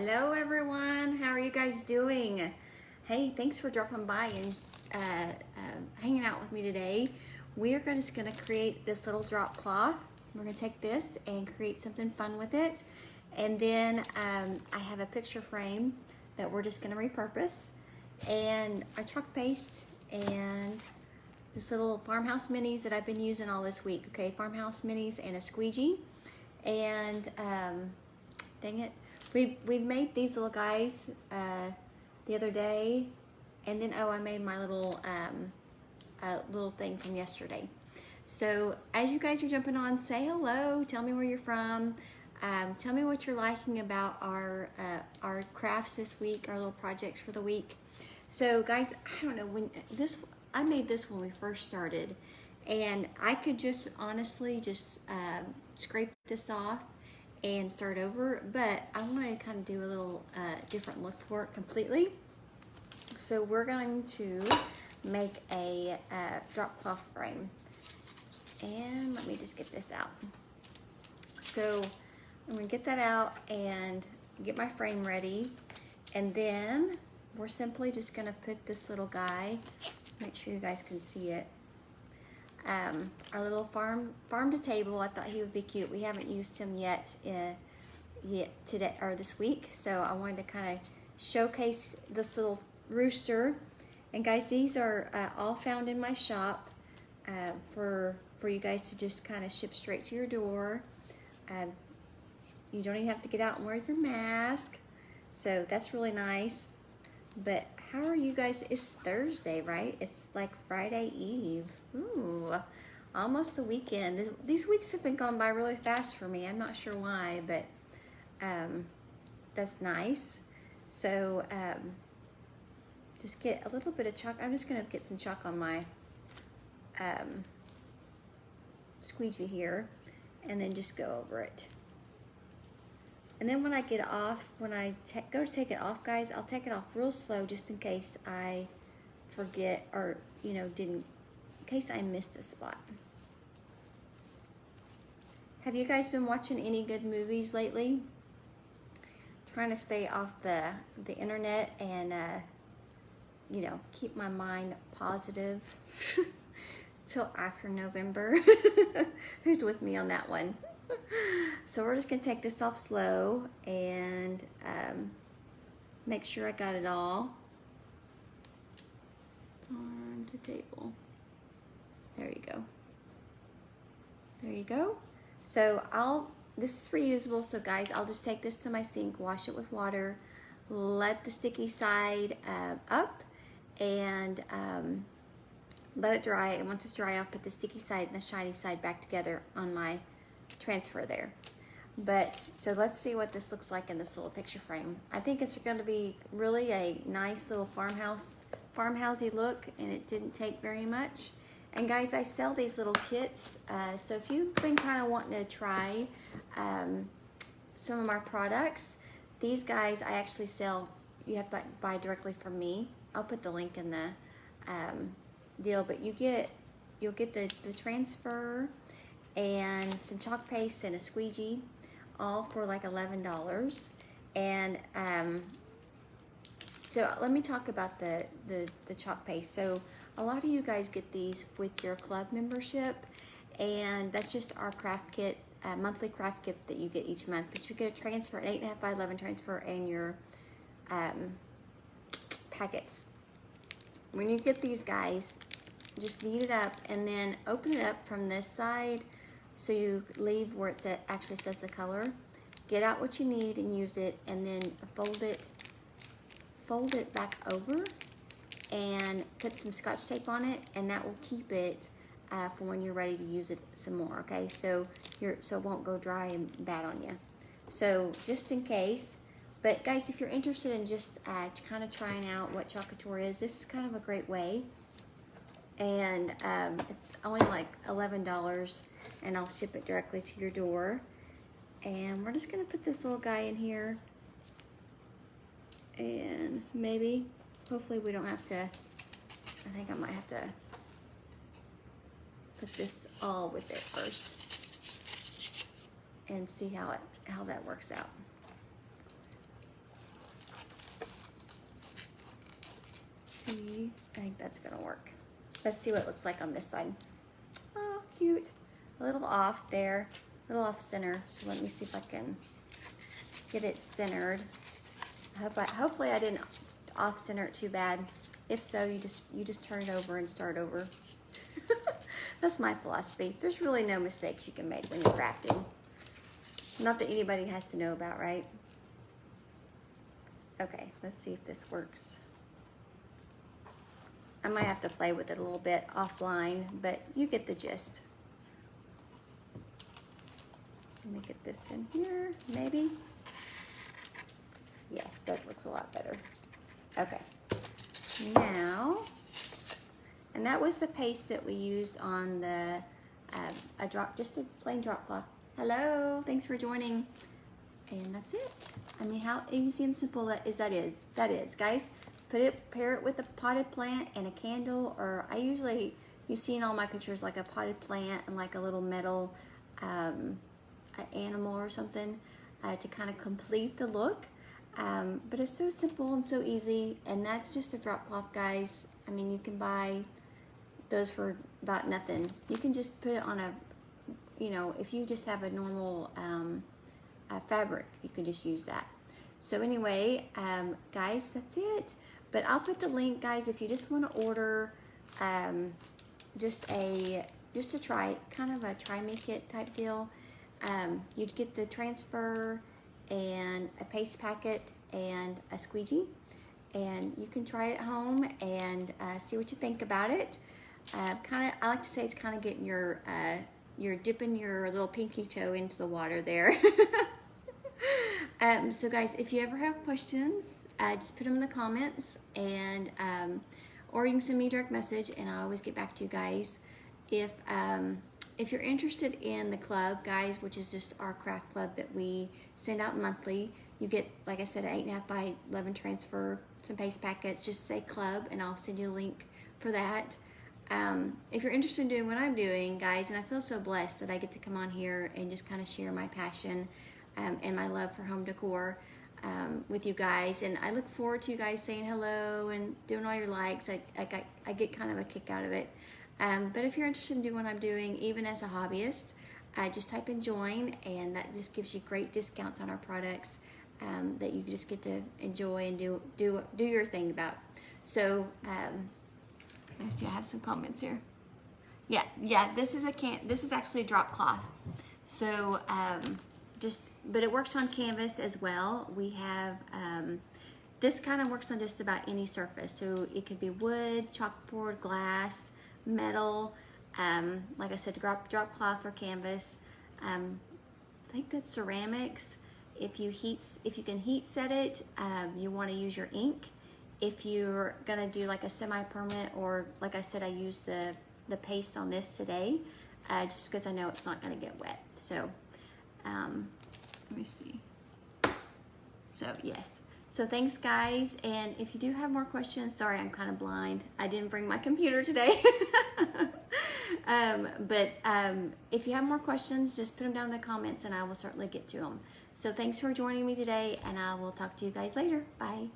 Hello everyone, how are you guys doing? Hey, thanks for dropping by and hanging out with me today. We are just gonna create this little drop cloth. We're gonna take this and create something fun with it. And then I have a picture frame that we're just gonna repurpose, and a chalk paste, and this little Farmhouse minis that I've been using all this week. Okay, Farmhouse minis and a squeegee. And dang it, we've made these little guys the other day, and then I made my little little thing from yesterday. So as you guys are jumping on, say hello, tell me where you're from, tell me what you're liking about our crafts this week, our little projects for the week. So guys, I don't know, I made this when we first started, and I could just honestly just scrape this off and start over, but I want to kind of do a little different look for it completely. So we're going to make a drop cloth frame, and let me just get this out. So I'm gonna get that out and get my frame ready, and then we're simply just gonna put this little guy, make sure you guys can see it, our little farm to table. I thought he would be cute. We haven't used him yet today or this week, so I wanted to kind of showcase this little rooster. And guys, these are all found in my shop for you guys to just kind of ship straight to your door. You don't even have to get out and wear your mask, so that's really nice. But how are you guys? It's Thursday, right? It's like Friday Eve. Ooh, almost the weekend. These weeks have been gone by really fast for me. I'm not sure why, but that's nice. So just get a little bit of chalk. I'm just gonna get some chalk on my squeegee here, and then just go over it. And then when I get off, when I go to take it off, guys, I'll take it off real slow just in case I forget, or, you know, in case I missed a spot. Have you guys been watching any good movies lately? Trying to stay off the internet and, you know, keep my mind positive till after November. Who's with me on that one? So we're just gonna take this off slow and make sure I got it all on the table. There you go. There you go. So this is reusable, so guys, I'll just take this to my sink, wash it with water, let the sticky side up, and let it dry. And once it's dry, I'll put the sticky side and the shiny side back together on my transfer there. But so let's see what this looks like in this little picture frame. I think it's going to be really a nice little farmhousey look, and it didn't take very much. And guys, I sell these little kits, so if you've been kind of wanting to try some of my products, these guys I actually sell. You have to buy directly from me. I'll put the link in the deal, but you'll get the transfer and some chalk paste and a squeegee, all for like $11. And so let me talk about the chalk paste. So a lot of you guys get these with your club membership, and that's just our craft kit, monthly craft kit that you get each month. But you get a transfer, an 8.5 by 11 transfer, and your packets. When you get these guys, just knead it up and then open it up from this side, so you leave where it actually says the color. Get out what you need and use it, and then fold it back over and put some Scotch tape on it, and that will keep it for when you're ready to use it some more. Okay, so it won't go dry and bad on you. So just in case. But guys, if you're interested in just kind of trying out what Chalk Couture is, this is kind of a great way. And it's only like $11, and I'll ship it directly to your door. And we're just gonna put this little guy in here, and hopefully we don't have to, I think I might have to put this all with it first and see how that works out. see. I think that's gonna work. Let's see what it looks like on this side. Oh, cute. A little off there, a little off center. So let me see if I can get it centered. Hopefully I didn't off center it too bad. If so, you just turn it over and start over. That's my philosophy. There's really no mistakes you can make when you're crafting. Not that anybody has to know about, right? Okay, let's see if this works. I might have to play with it a little bit offline, but you get the gist. Let me get this in here, maybe. Yes, that looks a lot better. Okay, now, and that was the paste that we used on the, just a plain drop cloth. Hello, thanks for joining. And that's it. I mean, how easy and simple that is, guys. Pair it with a potted plant and a candle, or you see in all my pictures like a potted plant and like a little metal animal or something to kind of complete the look. But it's so simple and so easy, and that's just a drop cloth, guys. I mean, you can buy those for about nothing. You can just put it on a, if you just have a normal fabric, you can just use that. So anyway, guys, that's it. But I'll put the link, guys, if you just want to order just a try, kind of a try me kit type deal. You'd get the transfer and a paste packet and a squeegee, and you can try it at home and see what you think about it. I like to say it's kind of getting you're dipping your little pinky toe into the water there. So guys, if you ever have questions, just put them in the comments, and or you can send me a direct message, and I always get back to you guys. If you're interested in the club, guys, which is just our craft club that we send out monthly, you get, like I said, an 8.5 by 11 transfer, some paste packets. Just say club, and I'll send you a link for that. If you're interested in doing what I'm doing, guys, and I feel so blessed that I get to come on here and just kind of share my passion and my love for home decor with you guys, and I look forward to you guys saying hello and doing all your likes. I get kind of a kick out of it. But if you're interested in doing what I'm doing, even as a hobbyist, just type in join, and that just gives you great discounts on our products that you just get to enjoy and do your thing about. So let's see, I have some comments here. Yeah, this is actually a drop cloth. So but it works on canvas as well. We have, this kind of works on just about any surface. So it could be wood, chalkboard, glass, metal, like I said, drop cloth or canvas. I think that's ceramics. If you can heat set it, you want to use your ink. If you're gonna do like a semi-permanent, or like I said, I use the paste on this today, just because I know it's not gonna get wet. So let me see. So yes, so thanks guys, and if you do have more questions, sorry, I'm kind of blind, I didn't bring my computer today. But if you have more questions, just put them down in the comments and I will certainly get to them. So thanks for joining me today, and I will talk to you guys later. Bye.